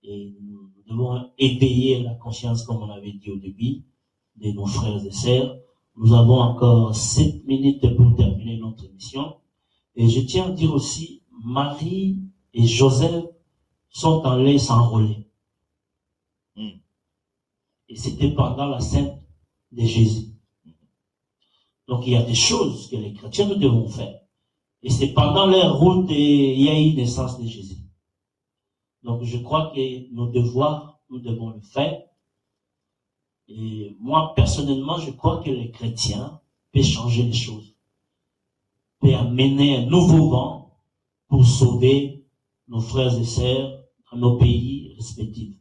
et nous devons éveiller la conscience, comme on avait dit au début, de nos frères et sœurs. Nous avons encore 7 minutes pour terminer notre émission. Et je tiens à dire aussi, Marie et Joseph sont allés s'enrôler. Et c'était pendant la Sainte de Jésus. Donc il y a des choses que les chrétiens nous devons faire. Et c'est pendant leur route il y a eu naissance de Jésus. Donc je crois que nos devoirs, nous devons le faire. Et moi, personnellement, je crois que les chrétiens peuvent changer les choses, peuvent amener un nouveau vent pour sauver nos frères et sœurs dans nos pays respectifs.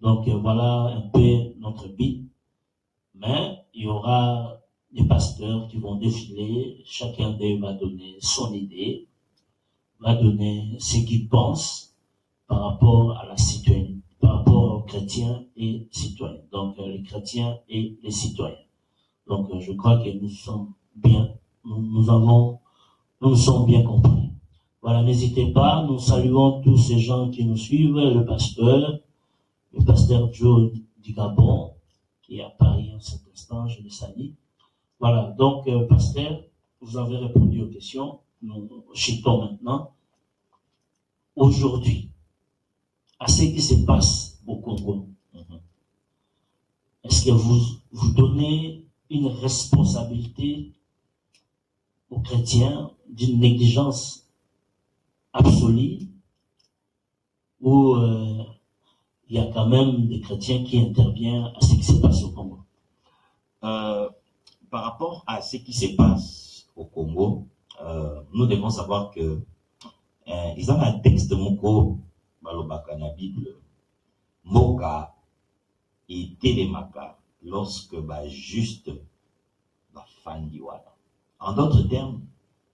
Donc voilà un peu notre but. Mais il y aura des pasteurs qui vont défiler, chacun d'eux va donner son idée, va donner ce qu'il pense par rapport à la citoyenneté, par rapport aux chrétiens et citoyens. Donc les chrétiens et les citoyens. Donc je crois que nous sommes bien, nous sommes bien compris. Voilà, n'hésitez pas, nous saluons tous ces gens qui nous suivent, le pasteur Joe du Gabon, qui est à Paris en cet instant, je le salue. Voilà, donc, pasteur, vous avez répondu aux questions. Nous chutons maintenant. Aujourd'hui, à ce qui se passe au Congo, est-ce que vous donnez une responsabilité aux chrétiens d'une négligence absolue ou il y a quand même des chrétiens qui interviennent à ce qui se passe au Congo? Par rapport à ce qui se passe au Congo, nous devons savoir que ils ont un texte de Moko, Balobaka na Bible, Moka et Télémaka, lorsque juste Fandiwana. En d'autres termes,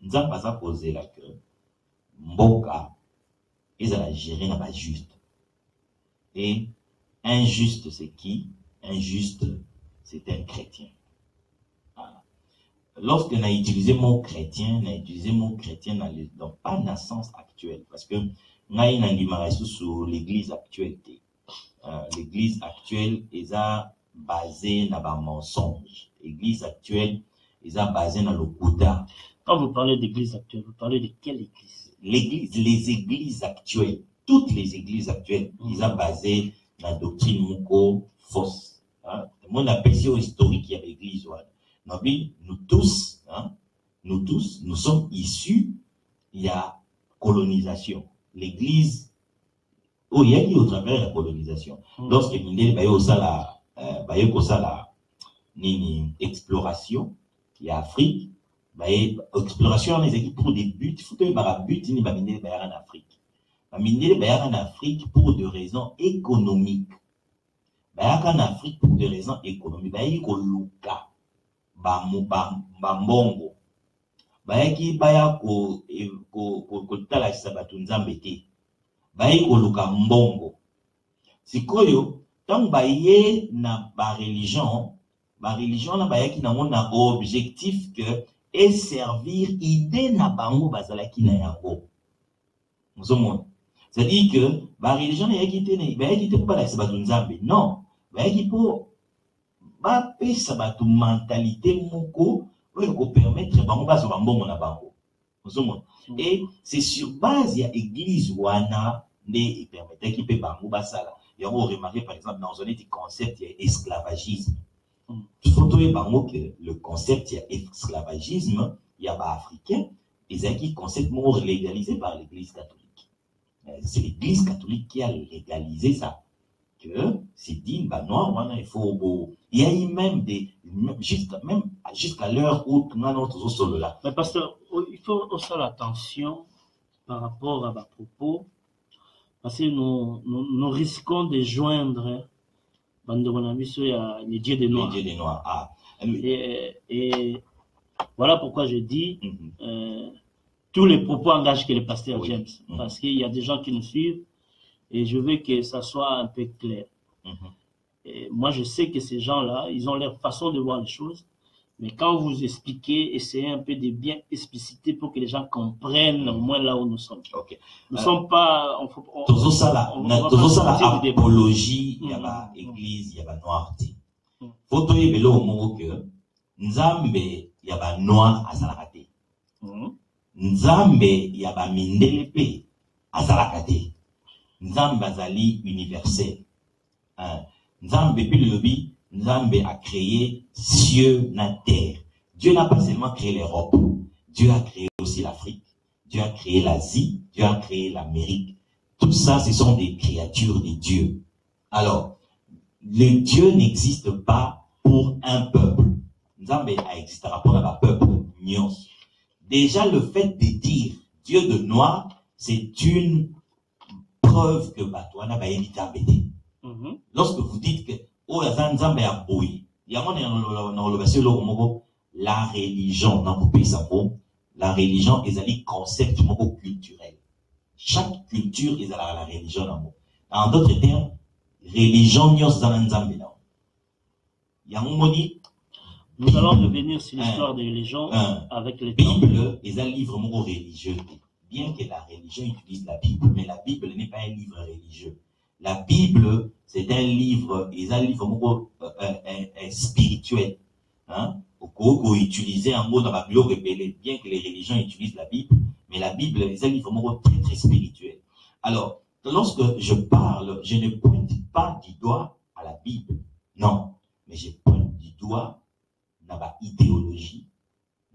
nous avons pas posé là que Moka, ils ont géré na juste. Et injuste, c'est qui? Injuste, c'est un chrétien. Lorsque on a utilisé le mot chrétien, dans pas dans le sens actuel. Parce que on a une sur l'église actuelle. L'église actuelle est basée dans le mensonge. L'église actuelle est basée dans le Bouddha. Quand vous parlez d'église actuelle, vous parlez de quelle église? Les églises actuelles, toutes les églises actuelles, ils sont basées dans la doctrine Moko fausse. Mon appréciation historique, il y a l'église. Nous tous, nous sommes issus, il y a colonisation. L'église, il y a qui au travers de la colonisation. Lorsque nous avons une exploration, il y a Afrique, exploration on est pour des buts, il faut que les buts ni baminer en Afrique. Baminer en Afrique pour des raisons économiques. En Afrique pour des raisons économiques. Bambongo bayaki baya ko tala sabatu nzambe te bayi ko luka mbongo sikoyo tant baye na ba religion na bayaki na mona objectif que et servir idée na bango bazalaki na yango muzomona c'est-à-dire que ba religion yaki te pour la sabatu nzambe non bayaki pour ba pesa batu mentalité moko pour permettre bango bazo bambongo na bango. Et c'est sur base ya église wana ne permettait qui peut bango basala. Et on remarqué par exemple dans un concept ya esclavagisme. Il faut trouver bango que le concept ya esclavagisme ya ba africain et qui concept mot légalisé par l'église catholique. C'est l'église catholique qui a légalisé ça. Que c'est dit, bah non, il faut. Il y a eu même jusqu'à l'heure où on a notre solo là. Mais pasteur, il faut aussi l'attention par rapport à vos propos, parce que nous risquons de joindre les dieux des Noirs. Les dieux des Noirs, ah. Et voilà pourquoi je dis, tous les propos engagent que le pasteur James, parce qu'il y a des gens qui nous suivent. Et je veux que ça soit un peu clair. Et moi, je sais que ces gens-là, ils ont leur façon de voir les choses. Mais quand vous expliquez, essayez un peu de bien expliciter pour que les gens comprennent au moins là où nous sommes. Okay. Nous ne sommes pas... Toujours ça, apologie, il y a l'église, il y a noir. Faut y avoir au mot que Nzambe, il y a noir à Salakate. Nzambe, il y a mindelepe à Salakate. Nzambe azali universel. Nzambe puis le lobby, Nzambe a créé cieux na terre. Dieu n'a pas seulement créé l'Europe, Dieu a créé aussi l'Afrique, Dieu a créé l'Asie, Dieu a créé l'Amérique. Tout ça, ce sont des créatures de Dieu. Alors, le Dieu n'existe pas pour un peuple. Nzambe a existé par rapport à un peuple. Déjà, le fait de dire Dieu de noir, c'est une preuve que Batouana va éviter à bêter. Lorsque vous dites que oh Nzambe a boui, il y a la religion, la religion est un concept culturel. Chaque culture est la religion. En d'autres termes, religion n'y a pas Nzambe. Nous allons revenir sur l'histoire des religions avec les temps. La Bible est un livre religieux. Bien que la religion utilise la Bible, mais la Bible n'est pas un livre religieux. La Bible, c'est un livre, spirituel. Hein? Pour utiliser un mot dans la Bible révélé, bien que les religions utilisent la Bible, mais la Bible est un livre très, très spirituel. Alors, lorsque je parle, je ne pointe pas du doigt à la Bible. Non. Mais je pointe du doigt à la idéologie,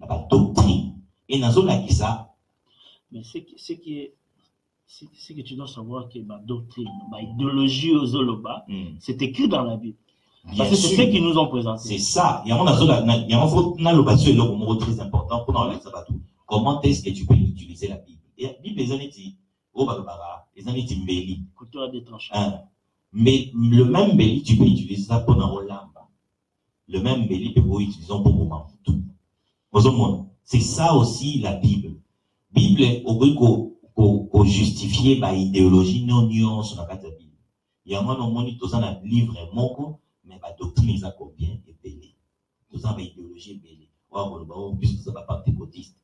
à la doctrine. Et dans ça. Mais ce que tu dois savoir que ma doctrine, ma idéologie aux Zoloba, c'est écrit dans la Bible. Parce que c'est ce qu'ils nous ont présenté. C'est ça. Il y a un mot très important pour nous. Comment est-ce que tu peux utiliser la Bible? Et la Bible, les années dit, les années dit Mbeli. Couture des tranchants. Mais le même Mbeli, tu peux utiliser ça pour Rolamba. Le même Mbeli, tu peux utiliser pour Mamoutou. C'est ça aussi la Bible. Bible, au justifier par idéologie, non nuance dans la Bible. Il y a un livre moko, mais la doctrine est combien est belée. Tout ça, idéologie est belée. Puisque ça va pas pentecôtiste.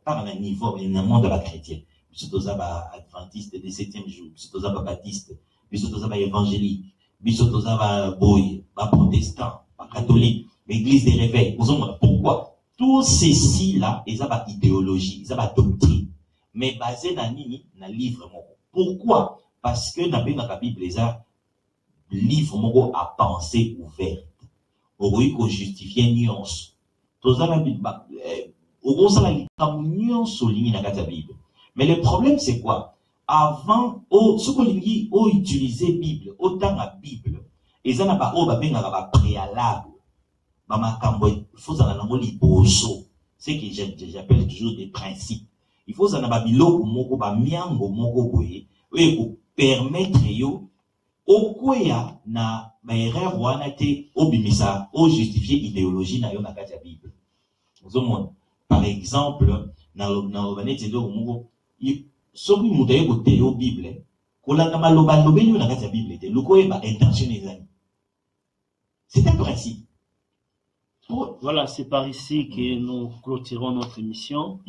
Pas à un niveau, mais dans le monde de la chrétienne. Puisque tout ça va adventiste des 7e jour. Puisque tout ça va baptiste. Puisque tout ça va évangélique. Puisque tout ça va boy, pas protestant, pas catholique. L'église des réveils. Pourquoi? Tout ceci là, ils ont une idéologie, ils ont une doctrine. Mais basé dans le livre. Pourquoi? Parce que dans la Bible, les livre à pensée ouverte. Au lieu de justifier une nuance. Tout ça, au ça, il y a une nuance soulignée dans la Bible. Mais le problème, c'est quoi? Avant, ce qu'on dit, utiliser la Bible, autant la Bible, ils ont pas préalable. Il faut ça dans le c'est que j'appelle toujours des principes. Il faut ça dans le biloko moko ba miango moko boye pour permettre yo okoya na erreur wana te obimisa o justifier idéologie na yo na kati ya Bible. Par exemple, na vanete do moko soki mutaye ko te yo Bible kolanda maloba lobeli na kati ya Bible te lokoye ba intention ezali. C'est un principe. Voilà, c'est par ici que nous clôturons notre émission.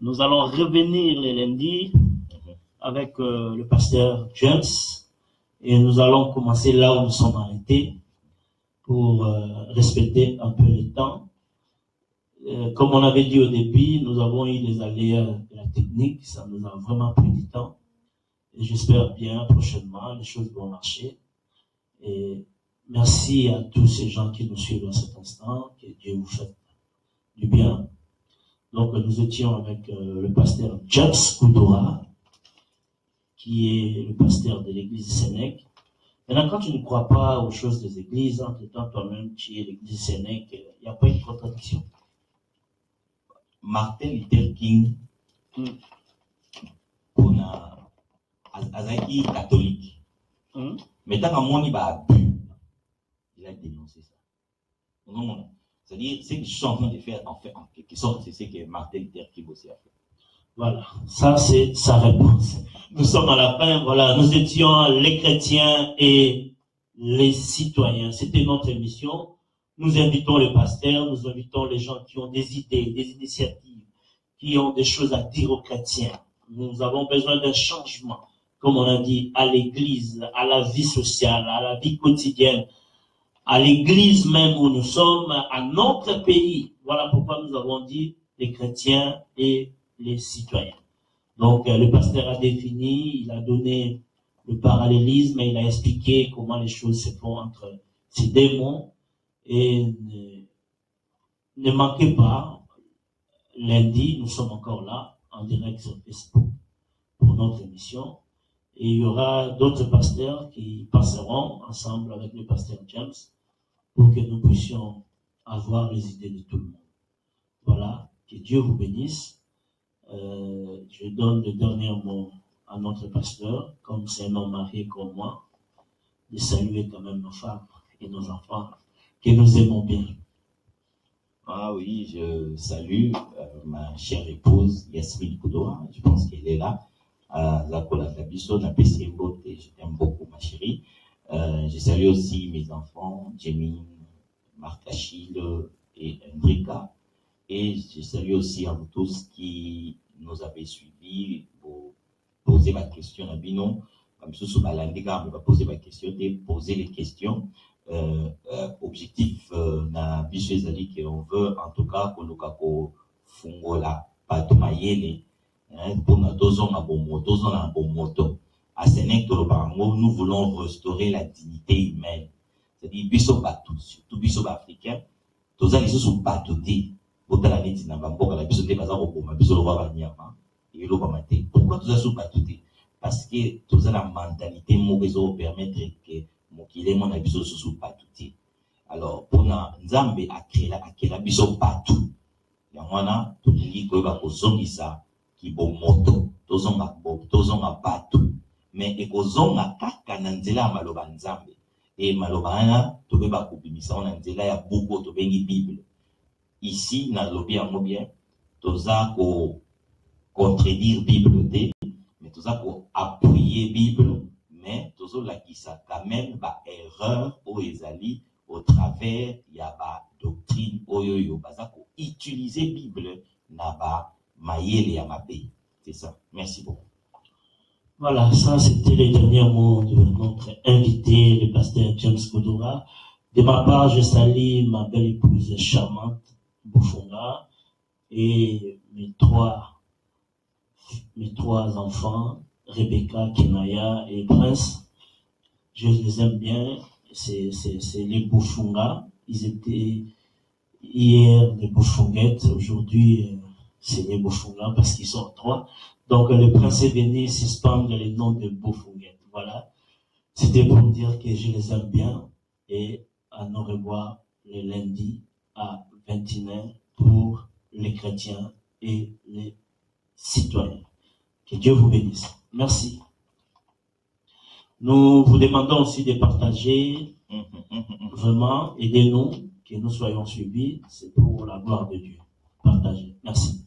Nous allons revenir les lundis avec le pasteur James et nous allons commencer là où nous sommes arrêtés pour respecter un peu le temps. Comme on avait dit au début, nous avons eu les aléas de la technique, ça nous a vraiment pris du temps et j'espère bien prochainement les choses vont marcher. Et merci à tous ces gens qui nous suivent à cet instant, que Dieu vous fasse du bien. Donc nous étions avec le pasteur James Koudoura, qui est le pasteur de l'église Sénèque. Maintenant, quand tu ne crois pas aux choses des églises, entre-temps toi-même tu es l'église Sénèque, il n'y a pas une contradiction. Martin Luther King, on a Azaki catholique. Mais tant qu'on y a bu, il a dénoncé ça. Non. C'est-à-dire, ce que je suis en train de faire, en quelque sorte, c'est ce que Martin Luther King aussi a fait. Voilà, ça c'est sa réponse. Nous sommes à la fin, voilà, nous étions les chrétiens et les citoyens. C'était notre émission. Nous invitons les pasteurs, nous invitons les gens qui ont des idées, des initiatives, qui ont des choses à dire aux chrétiens. Nous avons besoin d'un changement, comme on a dit, à l'église, à la vie sociale, à la vie quotidienne, à l'église même où nous sommes, à notre pays. Voilà pourquoi nous avons dit les chrétiens et les citoyens. Donc, le pasteur a défini, il a donné le parallélisme et il a expliqué comment les choses se font entre ces deux mondes. Et ne manquez pas, lundi, nous sommes encore là, en direct sur Facebook, pour notre émission. Et il y aura d'autres pasteurs qui passeront ensemble avec le pasteur James pour que nous puissions avoir les idées de tout le monde. Voilà, que Dieu vous bénisse. Je donne le dernier mot à notre pasteur, comme c'est un homme marié comme moi, de saluer quand même nos femmes et nos enfants que nous aimons bien. Ah oui, je salue ma chère épouse Yasmine Koudoura, je pense qu'elle est là. Zakola Tabiso, je t'aime beaucoup ma chérie. Je salue aussi mes enfants, Jamie, Marc Achille et Hendrika. Et je salue aussi à vous tous qui nous avez suivis pour poser ma question à Binon. on va poser ma question, poser les questions. Objectif na biso ezali que on veut en tout cas koluka ko fungola bato mayele pour na dozon na bomoto à Sénégal tolobango nous voulons restaurer la dignité humaine, c'est-à-dire biso bato surtout biso africain tozali sous bato te botala neti na bamboka la biso te baza ko boma biso lo ba nyama et lo ba maté. Pourquoi tozali sous bato te? Parce que tozali la mentalité mauvaise permettre que mokile mon abiso sous patuti. Alors pour na nzambe akela biso patu ya mwana tulingi koyeba kozongisa kibomoto tozonga patu mais ekozonga kaka na nzela ya maloba nzambe e maloba wana tobeba kubimisa na nzela ya buku tobengi Bible. Ici na lobi yango bien toza ko contredire Bible te mais toza ko appuyer Bible mais tozo lakisa quand même ba erreur o ezali au travers ya ba doctrine oyo yo baza ko utiliser Bible na ba mayele ya mabe. C'est ça. Merci beaucoup. Voilà, ça c'était les derniers mots de notre invité, le pasteur James Kodora. De ma part, je salue ma belle épouse charmante, Bofunga, et mes trois enfants, Rebecca, Kenaya et Prince. Je les aime bien. C'est les Bofunga. Ils étaient hier les Bofunguettes. Aujourd'hui, c'est les Bofunga parce qu'ils sont trois. Donc, le Prince est venu suspendre le nom de Bofunguette. Voilà. C'était pour dire que je les aime bien et à nous revoir le lundi à 21h pour les chrétiens et les citoyens. Que Dieu vous bénisse. Merci. Nous vous demandons aussi de partager, vraiment, aidez-nous, que nous soyons suivis. C'est pour la gloire de Dieu. Partagez. Merci.